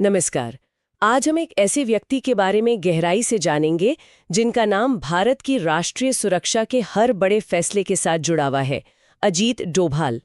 नमस्कार। आज हम एक ऐसे व्यक्ति के बारे में गहराई से जानेंगे जिनका नाम भारत की राष्ट्रीय सुरक्षा के हर बड़े फैसले के साथ जुड़ा हुआ है, अजीत डोभाल।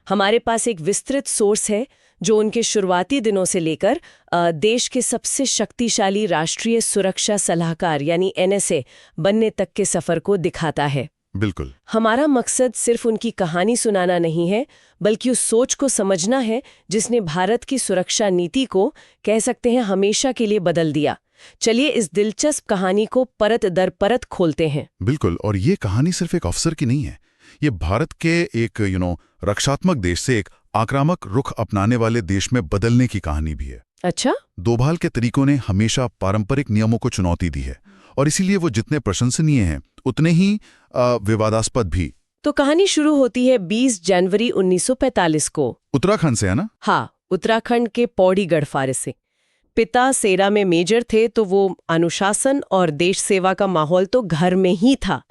हमारे पास एक विस्तृत सोर्स है जो उनके शुरुआती दिनों से लेकर देश के सबसे शक्तिशाली राष्ट्रीय सुरक्षा सलाहकार यानी NSA बनने तक के सफर को दिखाता है। बिल्कुल। हमारा मकसद सिर्फ उनकी कहानी सुनाना नहीं है, बल्कि उस सोच को समझना है जिसने भारत की सुरक्षा नीति को, कह सकते हैं, हमेशा के लिए बदल दिया। चलिए इस दिलचस्प कहानी को परत दर परत खोलते हैं। बिल्कुल, और ये कहानी सिर्फ एक अफसर की नहीं है। ये भारत के एक रक्षात्मक देश से एक आक्रामक रुख अपनाने वाले देश में बदलने की कहानी भी है। अच्छा? डोभाल के तरीकों ने हमेशा पारंपरिक नियमों को चुनौती दी है, और इसीलिए वो जितने प्रशंसनीय हैं उतने ही विवादास्पद भी। तो कहानी शुरू होती है 20 जनवरी 1945 को। उत्तराखंड से, है ना? हाँ, उत्तराखंड के पौड़ी गढ़वारे से। पिता सेना में मेजर थे, तो वो अनुशासन और देश सेवा का माहौल तो घर में ही था।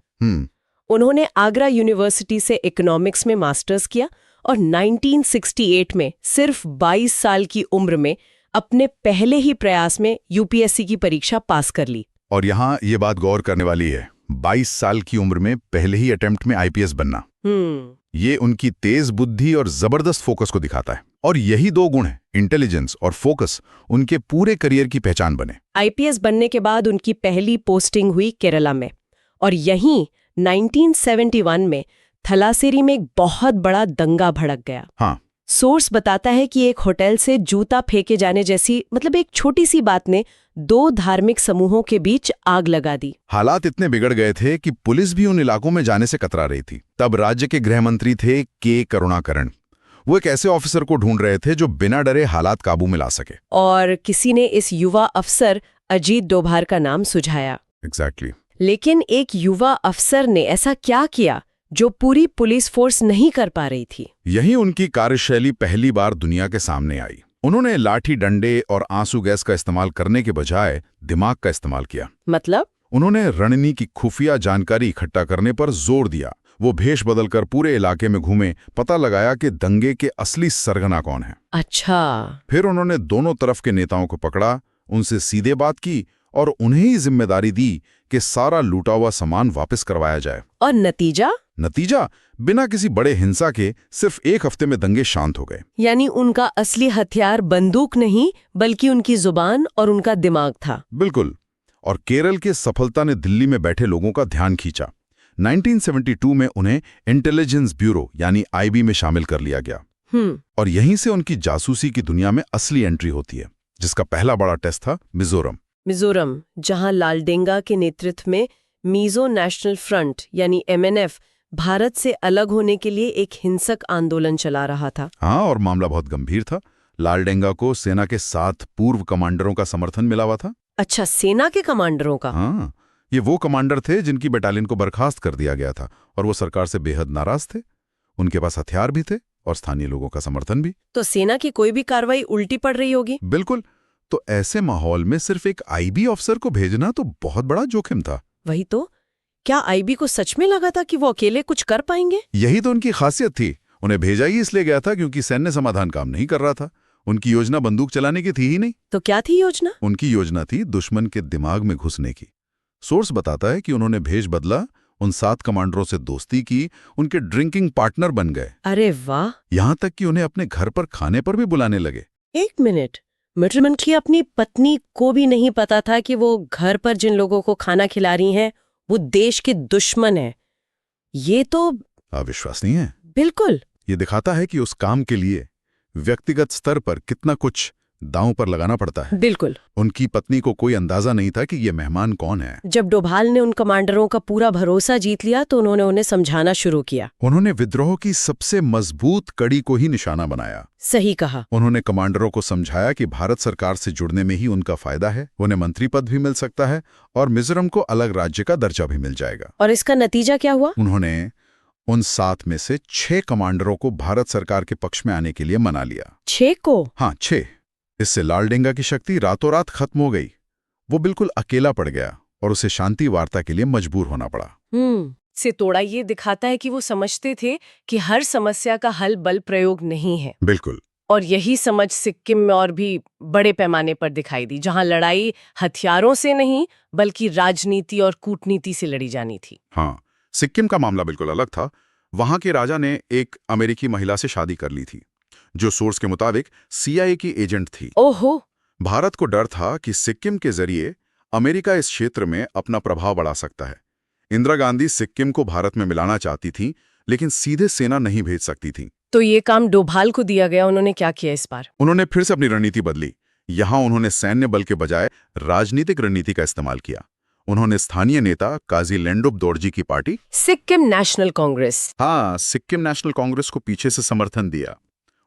उन्होंने आगरा यूनिवर्सिटी से इकोनॉमिक्स में मास्टर्स किया और 1968 में सिर्फ 22 साल की उम्र में अपने पहले ही प्रयास में UPSC की परीक्षा पास कर ली। और यहाँ ये बात गौर करने वाली है, 22 साल की उम्र में पहले ही अटेम्प्ट में IPS बनना। ये उनकी तेज बुद्धि और जबरदस्त फोकस को दिखाता है, और यही दो गुण हैं, इंटेलिजेंस और फोकस, उनके पूरे करियर की पहचान बने। IPS बनने के बाद उनकी पहली पोस्टिंग हुई केरला में, और यहीं 1971 में थलासेरी में एक बहुत बड़ा दंगा भड़क गया। हाँ। सोर्स बताता है कि एक होटल से जूता फेंके जाने जैसी, मतलब एक छोटी सी बात ने दो धार्मिक समूहों के बीच आग लगा दी। हालात इतने बिगड़ गए थे कि पुलिस भी उन इलाकों में जाने से कतरा रही थी। तब राज्य के गृह मंत्री थे के करुणाकरण। वो एक ऐसे ऑफिसर को ढूंढ रहे थे जो बिना डरे हालात काबू में ला सके। और किसी ने इस युवा अफसर अजीत डोभाल का नाम सुझाया। एग्जैक्टली। लेकिन एक युवा अफसर ने ऐसा क्या किया जो पूरी पुलिस फोर्स नहीं कर पा रही थी? यही उनकी कार्यशैली पहली बार दुनिया के सामने आई। उन्होंने लाठी डंडे और आंसू गैस का इस्तेमाल करने के बजाय दिमाग का इस्तेमाल किया। मतलब? उन्होंने रणनीति की खुफिया जानकारी इकट्ठा करने पर जोर दिया। वो भेष बदलकर पूरे इलाके में घूमे, पता लगाया कि दंगे के असली सरगना कौन है। अच्छा। फिर उन्होंने दोनों तरफ के नेताओं को पकड़ा, उनसे सीधे बात की और उन्हें ही जिम्मेदारी दी कि सारा लूटा हुआ सामान वापस करवाया जाए। और नतीजा बिना किसी बड़े हिंसा के सिर्फ एक हफ्ते में दंगे शांत हो गए। यानी उनका असली हथियार बंदूक नहीं, बल्कि उनकी जुबान और उनका दिमाग था। बिल्कुल। और केरल की सफलता ने दिल्ली में बैठे लोगों का ध्यान खींचा। 1972 में उन्हें इंटेलिजेंस ब्यूरो यानी IB में शामिल कर लिया गया। और यहीं से उनकी जासूसी की दुनिया में असली एंट्री होती है, जिसका पहला बड़ा टेस्ट था मिजोरम, जहां लालडेंगा के नेतृत्व में मिजो नेशनल फ्रंट यानी MNF भारत से अलग होने के लिए एक हिंसक आंदोलन चला रहा था। हाँ, और मामला बहुत गंभीर था। लालडेंगा को सेना के 7 पूर्व कमांडरों का समर्थन मिला हुआ था। अच्छा, सेना के कमांडरों का? हाँ, ये वो कमांडर थे जिनकी बटालियन को बर्खास्त कर दिया गया था, और वो सरकार से बेहद नाराज थे। उनके पास हथियार भी थे और स्थानीय लोगों का समर्थन भी। तो सेना की कोई भी कार्रवाई उल्टी पड़ रही होगी। बिल्कुल। तो ऐसे माहौल में सिर्फ एक IB अफसर को भेजना तो बहुत बड़ा जोखिम था। वही तो। क्या IB को सच में लगा था कि वो अकेले कुछ कर पाएंगे? यही तो उनकी खासियत थी। उन्हें भेजा ही इसलिए गया था क्योंकि सैन्य समाधान काम नहीं कर रहा था। उनकी योजना बंदूक चलाने की थी ही नहीं। तो क्या थी योजना? उनकी योजना थी दुश्मन के दिमाग में घुसने की। सोर्स बताता है कि उन्होंने भेष बदला, उन 7 कमांडरों से दोस्ती की, उनके ड्रिंकिंग पार्टनर बन गए। अरे वाह! यहां तक कि उन्हें अपने घर पर खाने पर भी बुलाने लगे। एक मिनट, मिटरमन की अपनी पत्नी को भी नहीं पता था कि वो घर पर जिन लोगों को खाना खिला रही हैं वो देश के दुश्मन है। ये तो अविश्वसनीय है। बिल्कुल। ये दिखाता है कि उस काम के लिए व्यक्तिगत स्तर पर कितना कुछ दांव पर लगाना पड़ता है। बिल्कुल। उनकी पत्नी को कोई अंदाजा नहीं था कि ये मेहमान कौन है। जब डोभाल ने उन कमांडरों का पूरा भरोसा जीत लिया तो उन्होंने उन्हें समझाना शुरू किया। उन्होंने विद्रोह की सबसे मजबूत कड़ी को ही निशाना बनाया। सही कहा। उन्होंने कमांडरों को समझाया कि भारत सरकार से जुड़ने में ही उनका फायदा है, उन्हें मंत्री पद भी मिल सकता है और मिजोरम को अलग राज्य का दर्जा भी मिल जाएगा। और इसका नतीजा क्या हुआ? उन्होंने उन 7 में से 6 कमांडरों को भारत सरकार के पक्ष में आने के लिए मना लिया। 6 को? हाँ, 6। इससे लालडेंगा की शक्ति रातों रात खत्म हो गई। वो बिल्कुल अकेला पड़ गया और उसे शांति वार्ता के लिए मजबूर होना पड़ा। से तोड़ा ये दिखाता है कि वो समझते थे कि हर समस्या का हल बल प्रयोग नहीं है। बिल्कुल। और यही समझ सिक्किम में और भी बड़े पैमाने पर दिखाई दी, जहां लड़ाई हथियारों से नहीं बल्कि राजनीति और कूटनीति से लड़ी जानी थी। हाँ, सिक्किम का मामला बिल्कुल अलग था। वहां के राजा ने एक अमेरिकी महिला से शादी कर ली थी, जो सोर्स के मुताबिक CIA की एजेंट थी। ओहो। भारत को डर था कि सिक्किम के जरिए अमेरिका इस क्षेत्र में अपना प्रभाव बढ़ा सकता है। इंदिरा गांधी सिक्किम को भारत में मिलाना चाहती थी, लेकिन सीधे सेना नहीं भेज सकती थी। तो ये काम डोभाल को दिया गया। उन्होंने क्या किया इस बार? उन्होंने फिर से अपनी रणनीति बदली। यहां उन्होंने सैन्य बल के बजाय राजनीतिक रणनीति का इस्तेमाल किया। उन्होंने स्थानीय नेता काजी लेंडुप दोरजी की पार्टी सिक्किम नेशनल कांग्रेस, हाँ, सिक्किम नेशनल कांग्रेस को पीछे से समर्थन दिया।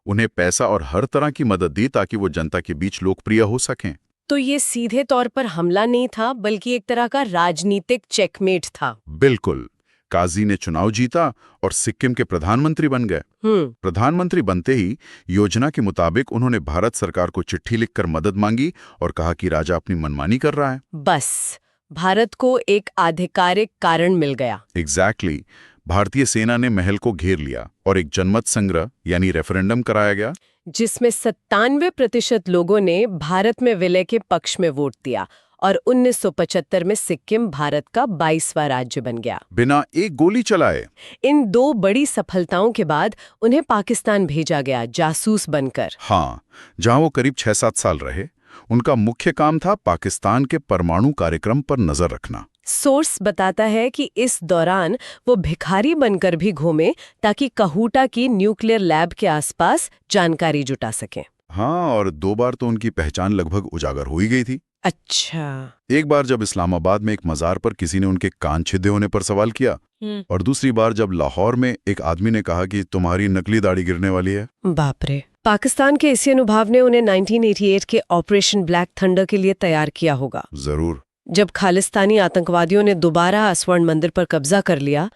उन्हें पैसा और हर तरह की मदद दी ताकि वो जनता के बीच लोकप्रिय हो सकें। तो ये सीधे तौर पर हमला नहीं था, बल्कि एक तरह का राजनीतिक चेकमेट था। बिल्कुल। काजी ने चुनाव जीता और सिक्किम के प्रधानमंत्री बन गए। प्रधानमंत्री बनते ही योजना के मुताबिक उन्होंने भारत सरकार को चिट्ठी लिखकर मदद मांगी और कहा कि राजा अपनी मनमानी कर रहा है। बस भारत को एक आधिकारिक कारण मिल गया। एग्जैक्टली। भारतीय सेना ने महल को घेर लिया और एक जनमत संग्रह यानी रेफरेंडम कराया गया, जिसमें 97% लोगों ने भारत में विलय के पक्ष में वोट दिया और 1975 में सिक्किम भारत का 22वां राज्य बन गया, बिना एक गोली चलाए। इन 2 बड़ी सफलताओं के बाद उन्हें पाकिस्तान भेजा गया जासूस बनकर। हाँ, जहां वो करीब 6-7 साल रहे। उनका मुख्य काम था पाकिस्तान के परमाणु कार्यक्रम पर नजर रखना। सोर्स बताता है कि इस दौरान वो भिखारी बनकर भी घूमे ताकि कहूटा की न्यूक्लियर लैब के आसपास जानकारी जुटा सकें। हाँ, और 2 बार तो उनकी पहचान लगभग उजागर हो ही गई थी। अच्छा। एक बार जब इस्लामाबाद में एक मजार पर किसी ने उनके कान छिदे होने पर सवाल किया, और दूसरी बार जब लाहौर में एक आदमी ने कहा कि तुम्हारी नकली दाढ़ी गिरने वाली है। बाप रे। पाकिस्तान के इसी अनुभव ने उन्हें 1988 के ऑपरेशन ब्लैक थंडर के लिए तैयार किया होगा। जरूर। जब खालिस्तानी आतंकवादियों ने दोबारा स्वर्ण मंदिर पर कब्जा कर लिया,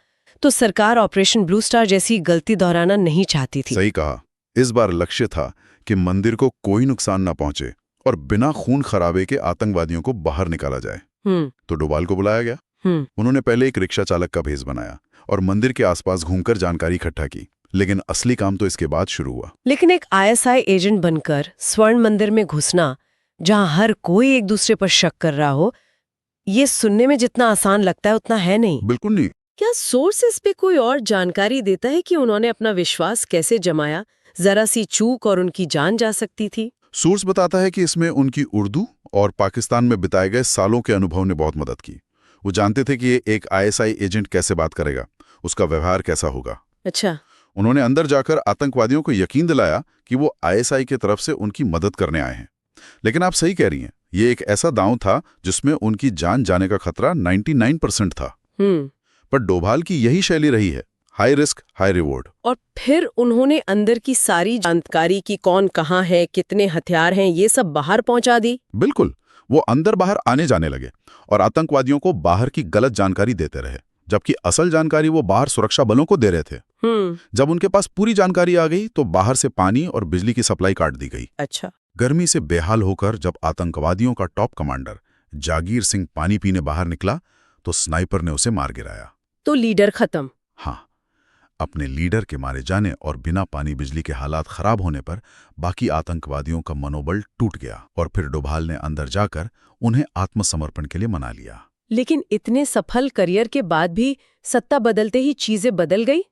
तो सरकार ऑपरेशन ब्लू स्टार जैसी गलती दोहराना नहीं चाहती थी। सही कहा। इस बार लक्ष्य था कि मंदिर को कोई नुकसान न पहुंचे और बिना खून खराबे के आतंकवादियों को बाहर निकाला जाए। तो डोभाल को बुलाया गया। उन्होंने पहले एक रिक्शा चालक का भेष बनाया और मंदिर के आसपास घूमकर जानकारी इकट्ठा की, लेकिन असली काम तो इसके बाद शुरू हुआ। लेकिन एक ISI एजेंट बनकर स्वर्ण मंदिर में घुसना, जहां हर कोई एक दूसरे पर शक कर रहा हो, ये सुनने में जितना आसान लगता है उतना है नहीं। बिल्कुल नहीं। क्या सोर्स इस पे कोई और जानकारी देता है कि उन्होंने अपना विश्वास कैसे जमाया? जरा सी चूक और उनकी जान जा सकती थी। सोर्स बताता है कि इसमें उनकी उर्दू और पाकिस्तान में बिताए गए सालों के अनुभव ने बहुत मदद की। वो जानते थे कि एक ISI एजेंट कैसे बात करेगा, उसका व्यवहार कैसा होगा। अच्छा। उन्होंने अंदर जाकर आतंकवादियों को यकीन दिलाया कि वो ISI की तरफ से उनकी मदद करने आए हैं। लेकिन आप सही कह रही हैं, ये एक ऐसा दांव था जिसमें उनकी जान जाने का खतरा 99% था। पर डोभाल की यही शैली रही है, हाई रिस्क हाई रिवॉर्ड। और फिर उन्होंने अंदर की सारी जानकारी की, कौन कहाँ है, कितने हथियार हैं, ये सब बाहर पहुंचा दी। बिल्कुल। वो अंदर बाहर आने जाने लगे और आतंकवादियों को बाहर की गलत जानकारी देते रहे, जबकि असल जानकारी वो बाहर सुरक्षा बलों को दे रहे थे। जब उनके पास पूरी जानकारी आ गई तो बाहर से पानी और बिजली की सप्लाई काट दी गई। अच्छा। गर्मी से बेहाल होकर जब आतंकवादियों का टॉप कमांडर जागीर सिंह पानी पीने बाहर निकला तो स्नाइपर ने उसे मार गिराया। तो लीडर खत्म। हाँ, अपने लीडर के मारे जाने और बिना पानी बिजली के हालात खराब होने पर बाकी आतंकवादियों का मनोबल टूट गया और फिर डोभाल ने अंदर जाकर उन्हें आत्मसमर्पण के लिए मना लिया। लेकिन इतने सफल करियर के बाद भी सत्ता बदलते ही चीजें बदल गई।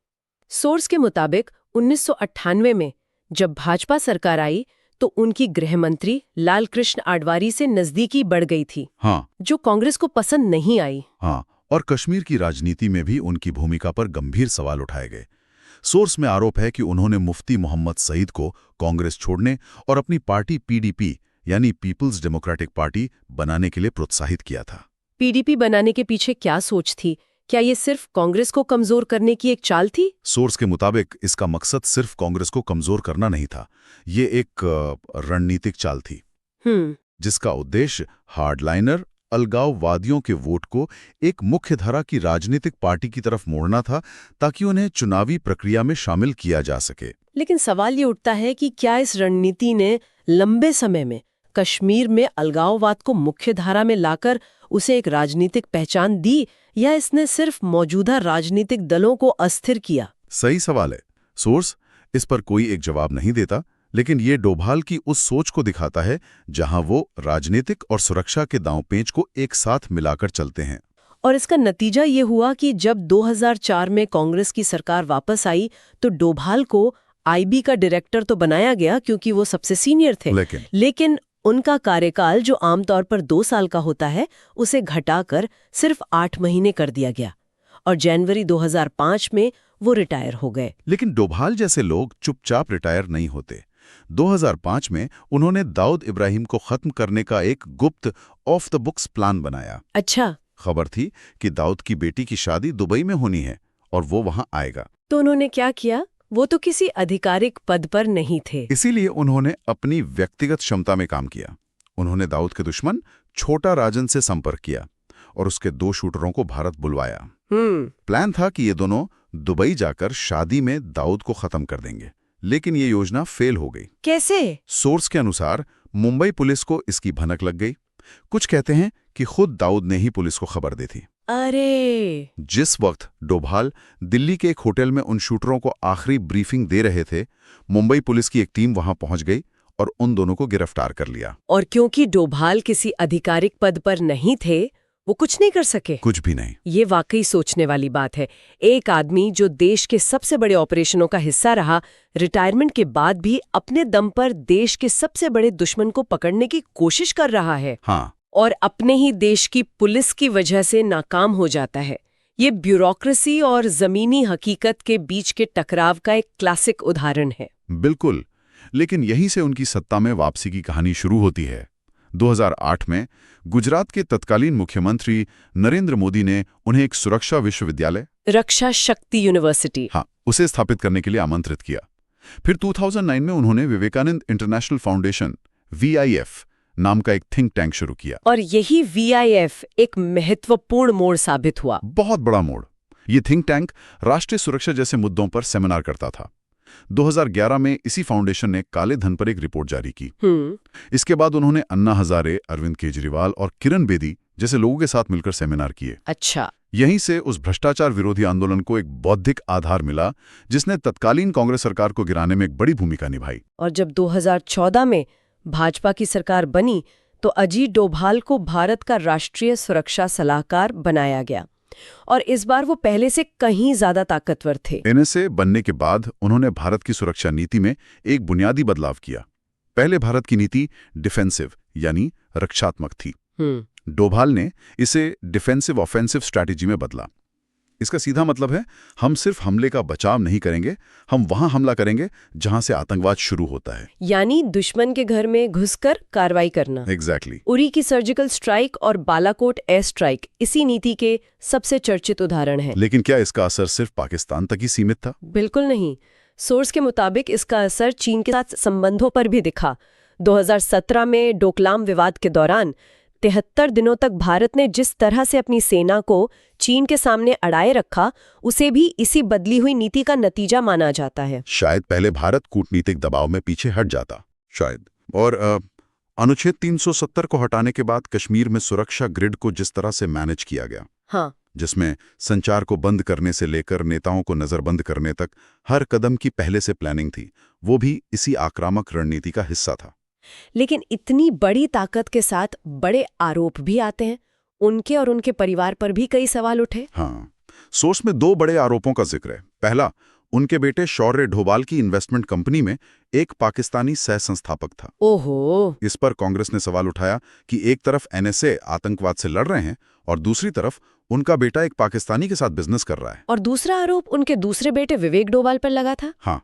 सोर्स के मुताबिक 1998 में जब भाजपा सरकार आई तो उनकी गृह मंत्री लाल कृष्ण आडवाणी से नजदीकी बढ़ गई थी। हाँ, जो कांग्रेस को पसंद नहीं आई। हाँ, और कश्मीर की राजनीति में भी उनकी भूमिका पर गंभीर सवाल उठाए गए। सोर्स में आरोप है कि उन्होंने मुफ्ती मोहम्मद सईद को कांग्रेस छोड़ने और अपनी पार्टी PDP यानी पीपल्स डेमोक्रेटिक पार्टी बनाने के लिए प्रोत्साहित किया था। PDP बनाने के पीछे क्या सोच थी? क्या ये सिर्फ कांग्रेस को कमजोर करने की एक चाल थी? सोर्स के मुताबिक इसका मकसद सिर्फ कांग्रेस को कमजोर करना नहीं था, ये एक रणनीतिक चाल थी जिसका उद्देश्य हार्डलाइनर अलगाववादियों के वोट को एक मुख्यधारा की राजनीतिक पार्टी की तरफ मोड़ना था ताकि उन्हें चुनावी प्रक्रिया में शामिल किया जा सके। लेकिन सवाल ये उठता है कि क्या इस रणनीति ने लंबे समय में कश्मीर में अलगाववाद को मुख्यधारा में लाकर उसे एक राजनीतिक पहचान दी, या इसने सिर्फ मौजूदा राजनीतिक दलों को अस्थिर किया? सही सवाल है। सोर्स इस पर कोई एक जवाब नहीं देता, लेकिन ये डोभाल की उस सोच को दिखाता है जहां वो राजनीतिक और सुरक्षा के दांवपेच को एक साथ मिलाकर चलते हैं। और इसका नतीजा ये हुआ कि जब 2004 में कांग्रेस की सरकार वापस आई तो डोभाल को आईबी का डायरेक्टर तो बनाया गया क्योंकि वो सबसे सीनियर थे, लेकिन उनका कार्यकाल जो आमतौर पर 2 साल का होता है उसे घटाकर सिर्फ 8 महीने कर दिया गया और जनवरी 2005 में वो रिटायर हो गए। लेकिन डोभाल जैसे लोग चुपचाप रिटायर नहीं होते। 2005 में उन्होंने दाऊद इब्राहिम को खत्म करने का एक गुप्त ऑफ द बुक्स प्लान बनाया। अच्छा। खबर थी कि दाऊद की बेटी की शादी दुबई में होनी है और वो वहां आएगा। तो उन्होंने क्या किया? वो तो किसी आधिकारिक पद पर नहीं थे, इसीलिए उन्होंने अपनी व्यक्तिगत क्षमता में काम किया। उन्होंने दाऊद के दुश्मन छोटा राजन से संपर्क किया और उसके 2 शूटरों को भारत बुलवाया। प्लान था कि ये दोनों दुबई जाकर शादी में दाऊद को खत्म कर देंगे, लेकिन ये योजना फेल हो गई। कैसे? सोर्स के अनुसार मुंबई पुलिस को इसकी भनक लग गई। कुछ कहते हैं कि खुद दाऊद ने ही पुलिस को खबर दी थी। अरे! जिस वक्त डोभाल दिल्ली के एक होटल में उन शूटरों को आखिरी ब्रीफिंग दे रहे थे, मुंबई पुलिस की एक टीम वहां पहुंच गई और उन दोनों को गिरफ्तार कर लिया। और क्योंकि डोभाल किसी आधिकारिक पद पर नहीं थे, वो कुछ नहीं कर सके। कुछ भी नहीं। ये वाकई सोचने वाली बात है। एक आदमी जो देश के सबसे बड़े ऑपरेशनों का हिस्सा रहा, रिटायरमेंट के बाद भी अपने दम पर देश के सबसे बड़े दुश्मन को पकड़ने की कोशिश कर रहा है। हाँ। और अपने ही देश की पुलिस की वजह से नाकाम हो जाता है। ये ब्यूरोक्रेसी और जमीनी हकीकत के बीच के टकराव का एक क्लासिक उदाहरण है। बिल्कुल। लेकिन यहीं से उनकी सत्ता में वापसी की कहानी शुरू होती है। 2008 में गुजरात के तत्कालीन मुख्यमंत्री नरेंद्र मोदी ने उन्हें एक सुरक्षा विश्वविद्यालय, रक्षा शक्ति यूनिवर्सिटी, उसे स्थापित करने के लिए आमंत्रित किया। फिर 2009 में उन्होंने विवेकानंद इंटरनेशनल फाउंडेशन (VIF) नाम का एक थिंक टैंक शुरू किया। और यही VIF एक महत्वपूर्ण मोड़ साबित हुआ। बहुत बड़ा मोड़। ये थिंक टैंक राष्ट्रीय सुरक्षा जैसे मुद्दों पर सेमिनार करता था। 2011 में इसी फाउंडेशन ने काले धन पर एक रिपोर्ट जारी की। इसके बाद उन्होंने अन्ना हजारे, अरविंद केजरीवाल और किरण बेदी जैसे लोगों के साथ मिलकर सेमिनार किए। अच्छा। यहीं से उस भ्रष्टाचार विरोधी आंदोलन को एक बौद्धिक आधार मिला, जिसने तत्कालीन कांग्रेस सरकार को गिराने में एक बड़ी भूमिका निभाई। और जब 2014 में भाजपा की सरकार बनी तो अजीत डोभाल को भारत का राष्ट्रीय सुरक्षा सलाहकार बनाया गया और इस बार वो पहले से कहीं ज्यादा ताकतवर थे। NSA बनने के बाद उन्होंने भारत की सुरक्षा नीति में एक बुनियादी बदलाव किया। पहले भारत की नीति डिफेंसिव यानी रक्षात्मक थी। डोभाल ने इसे डिफेंसिव ऑफेंसिव स्ट्रैटेजी में बदला। इसका सीधा मतलब है, हम सिर्फ हमले का बचाव नहीं करेंगे, हम वहां हमला करेंगे जहां से आतंकवाद शुरू होता है। यानी दुश्मन के घर में घुसकर कार्रवाई करना। एग्जैक्टली। उरी की सर्जिकल स्ट्राइक और बालाकोट एयर स्ट्राइक इसी नीति के सबसे चर्चित उदाहरण हैं। लेकिन क्या इसका असर सिर्फ पाकिस्तान तक ही सीमित था? बिल्कुल नहीं। सोर्स के मुताबिक इसका असर चीन के साथ संबंधों पर भी दिखा। 2017 में डोकलाम विवाद के दौरान 73 दिनों तक भारत ने जिस तरह से अपनी सेना को चीन के सामने अड़ाए रखा, उसे भी इसी बदली हुई नीति का नतीजा माना जाता है। शायद पहले भारत कूटनीतिक दबाव में पीछे हट जाता, शायद। और अनुच्छेद 370 को हटाने के बाद कश्मीर में सुरक्षा ग्रिड को जिस तरह से मैनेज किया गया, हाँ, जिसमें संचार को बंद करने से लेकर नेताओं को नजरबंद करने तक हर कदम की पहले से प्लानिंग थी, वो भी इसी आक्रामक रणनीति का हिस्सा था। लेकिन इतनी बड़ी ताकत के साथ बड़े आरोप भी आते हैं। उनके और उनके परिवार पर भी कई सवाल उठे। हाँ, सोर्स में 2 बड़े आरोपों का जिक्र है। पहला, उनके बेटे शौर्य डोभाल की इन्वेस्टमेंट कंपनी में एक पाकिस्तानी सह संस्थापक था। ओहो। इस पर कांग्रेस ने सवाल उठाया कि एक तरफ NSA आतंकवाद से लड़ रहे हैं और दूसरी तरफ उनका बेटा एक पाकिस्तानी के साथ बिजनेस कर रहा है। और दूसरा आरोप उनके दूसरे बेटे विवेक डोभाल पर लगा था। हाँ,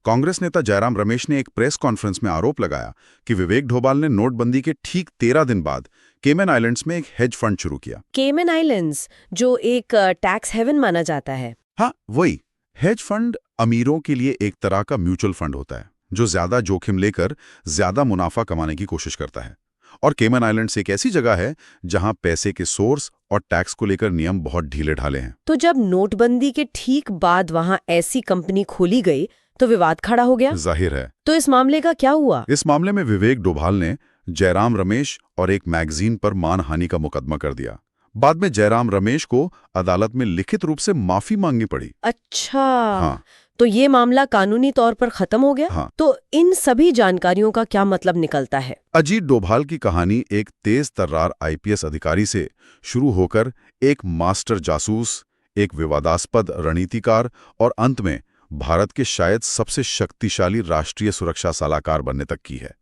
कांग्रेस नेता जयराम रमेश ने एक प्रेस कॉन्फ्रेंस में आरोप लगाया कि विवेक डोभाल ने नोटबंदी के ठीक 13 दिन बाद केमन आइलैंड्स में एक हेज फंड शुरू किया। केमन आइलैंड्स, जो एक टैक्स हेवन माना जाता है। हाँ, वही। हेज फंड अमीरों के लिए एक तरह का म्यूचुअल फंड होता है जो ज्यादा जोखिम लेकर ज्यादा मुनाफा कमाने की कोशिश करता है। और केमन आइलैंड्स एक ऐसी जगह है जहां पैसे के सोर्स और टैक्स को लेकर नियम बहुत ढीले ढाले हैं। तो जब नोटबंदी के ठीक बाद वहां ऐसी कंपनी खोली गई तो विवाद खड़ा हो गया। जाहिर है। तो इस मामले का क्या हुआ? इस मामले में विवेक डोभाल ने जयराम रमेश और एक मैगजीन पर मानहानि का मुकदमा कर दिया। बाद में जयराम रमेश को अदालत में लिखित रूप से माफी मांगनी पड़ी। अच्छा, हाँ। तो ये मामला कानूनी तौर पर खत्म हो गया। हाँ। तो इन सभी जानकारियों का क्या मतलब निकलता है? अजीत डोभाल की कहानी एक तेज तर्रार आईपीएस अधिकारी से शुरू होकर एक मास्टर जासूस, एक विवादास्पद रणनीतिकार और अंत में भारत के शायद सबसे शक्तिशाली राष्ट्रीय सुरक्षा सलाहकार बनने तक की है।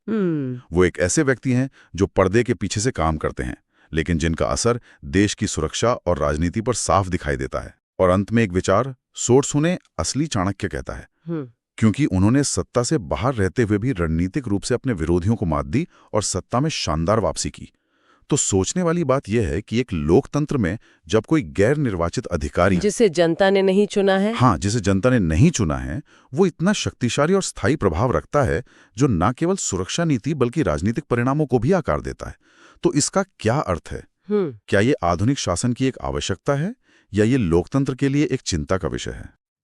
वो एक ऐसे व्यक्ति हैं जो पर्दे के पीछे से काम करते हैं, लेकिन जिनका असर देश की सुरक्षा और राजनीति पर साफ दिखाई देता है। और अंत में एक विचार, सोच सुने असली चाणक्य कहता है, क्योंकि उन्होंने सत्ता से बाहर रहते हुए भी रणनीतिक रूप से अपने विरोधियों को मात दी और सत्ता में शानदार वापसी की। तो सोचने वाली बात यह है कि एक लोकतंत्र में जब कोई गैर निर्वाचित अधिकारी, जिसे जनता ने नहीं चुना है, हाँ, जिसे जनता ने नहीं चुना है, वो इतना शक्तिशाली और स्थायी प्रभाव रखता है जो न केवल सुरक्षा नीति बल्कि राजनीतिक परिणामों को भी आकार देता है। तो इसका क्या अर्थ है? क्या ये आधुनिक शासन की एक आवश्यकता है या ये लोकतंत्र के लिए एक चिंता का विषय है?